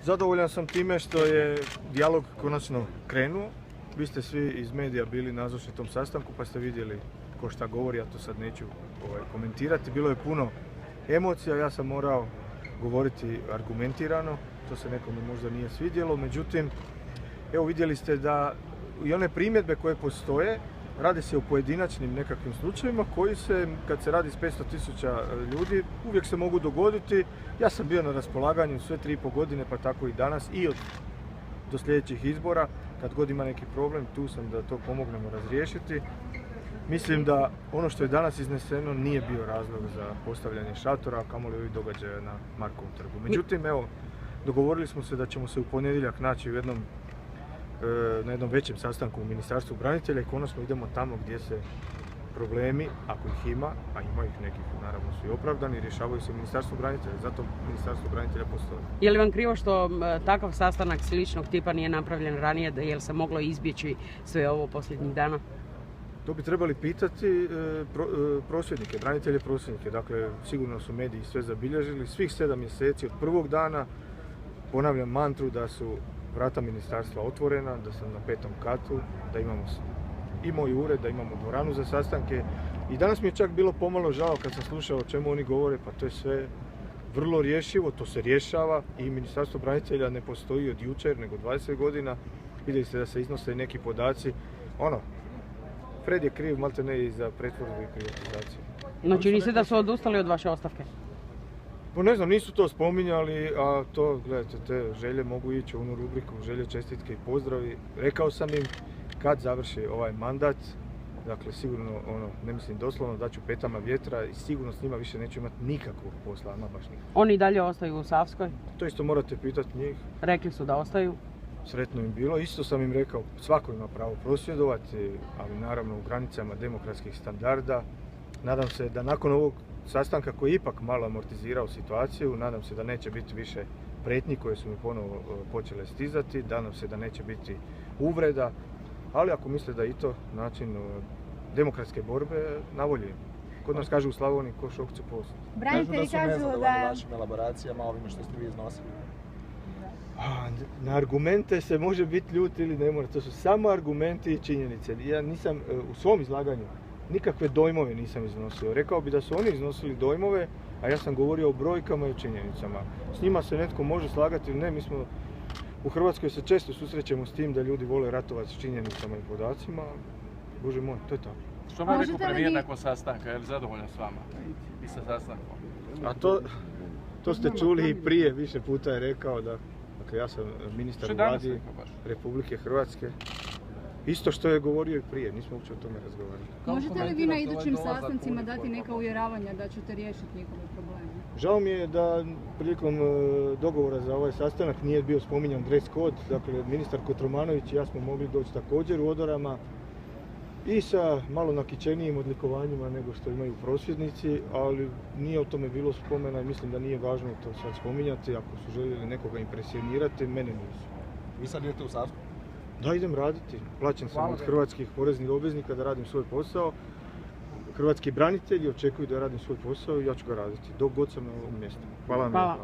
Zadovoljan sam time što je dijalog konačno krenuo. Vi ste svi iz medija bili nazočni tom sastanku pa ste vidjeli ko šta govori, ja to sad neću komentirati. Bilo je puno emocija, ja sam morao govoriti argumentirano, to se nekome možda nije svidjelo, međutim, evo vidjeli ste da i one primjedbe koje postoje, radi se o pojedinačnim nekakvim slučajevima koji se, kad se radi s 500.000 ljudi, uvijek se mogu dogoditi. Ja sam bio na raspolaganju sve 3,5 godine, pa tako i danas i do sljedećih izbora. Kad god ima neki problem, tu sam da to pomognemo razriješiti. Mislim da ono što je danas izneseno nije bio razlog za postavljanje šatora, a kamoli ovih događaja na Markovom trgu. Međutim, evo, dogovorili smo se da ćemo se u ponedjeljak naći na jednom većem sastanku u Ministarstvu branitelja i konačno idemo tamo gdje se problemi, ako ih ima, a ima ih nekih, naravno su i opravdani, rješavaju se u Ministarstvu branitelja, zato Ministarstvo branitelja postoji. Je li vam krivo što takav sastanak sličnog tipa nije napravljen ranije, je li se moglo izbjeći sve ovo posljednjih dana? To bi trebali pitati prosvjednike, branitelje prosvjednike. Dakle, sigurno su mediji sve zabilježili, svih 7 mjeseci od prvog dana. Ponavljam mantru da su vrata ministarstva otvorena, da sam na 5. katu, da imamo i moj ured, da imamo dvoranu za sastanke. I danas mi je čak bilo pomalo žao kad sam slušao o čemu oni govore, pa to je sve vrlo rješivo, to se rješava i Ministarstvo branitelja ne postoji od jučer, nego 20 godina. Vidjeli ste da se iznose i neki podaci. Fred je kriv malte ne i za pretvorbu i privatizaciju. No čini se da su odustali od vaše ostavke? Pa ne znam, nisu to spominjali, a to, gledajte, te želje mogu ići u onu rubriku želje, čestitke i pozdravi. Rekao sam im kad završi ovaj mandat, dakle sigurno, ne mislim doslovno, daću petama vjetra i sigurno s njima više neću imati nikakvog posla, ama baš nikakvog. Oni dalje ostaju u Savskoj? To isto morate pitati njih. Rekli su da ostaju? Sretno im bilo, isto sam im rekao, svako ima pravo prosvjedovati, ali naravno u granicama demokratskih standarda. Nadam se da nakon ovog sastanka koji je ipak malo amortizirao situaciju, nadam se da neće biti više prijetnji koje su mi ponovo počele stizati, nadam se da neće biti uvreda, ali ako misle da je i to način demokratske borbe, navoljujem. Kod nas kažu u Slavoniji ko šokcu post. Branitelji kažu da su nezadovoljni vašim elaboracijama, ovime što ste vi iznosili. Na argumente se može biti ljut ili ne mora, to su samo argumenti i činjenice. Ja nisam u svom izlaganju nikakve dojmove nisam iznosio. Rekao bi da su oni iznosili dojmove, a ja sam govorio o brojkama i činjenicama. S njima se netko može slagati ili ne, mi smo u Hrvatskoj se često susrećemo s tim da ljudi vole ratovati s činjenicama i podacima. Bože moj, to je tako. Što vam rekao premijer nakon sastanka, je li zadovoljan s vama i sa sastankom? A to ste čuli i prije, više puta je rekao da, dakle ja sam ministar u Vladi Republike Hrvatske. Isto što je govorio i prije, nismo uopće o tome razgovarali. Možete li vi na idućim sastancima dati neka uvjeravanja da ćete riješiti njihove probleme? Žao mi je da prilikom dogovora za ovaj sastanak nije bio spominjan dress code, dakle ministar Kotromanović i ja smo mogli doći također u odorama i sa malo nakičenijim odlikovanjima nego što imaju prosvjednici, ali nije o tome bilo spomena i mislim da nije važno to sad spominjati. Ako su željeli nekoga impresionirati, mene nisu. Vi sad idete u Savsku? Da, idem raditi. Plaćen sam od hrvatskih poreznih obveznika da radim svoj posao. Hrvatski branitelji očekuju da radim svoj posao i ja ću ga raditi dok god sam na ovom mjestu. Hvala vam. Hvala.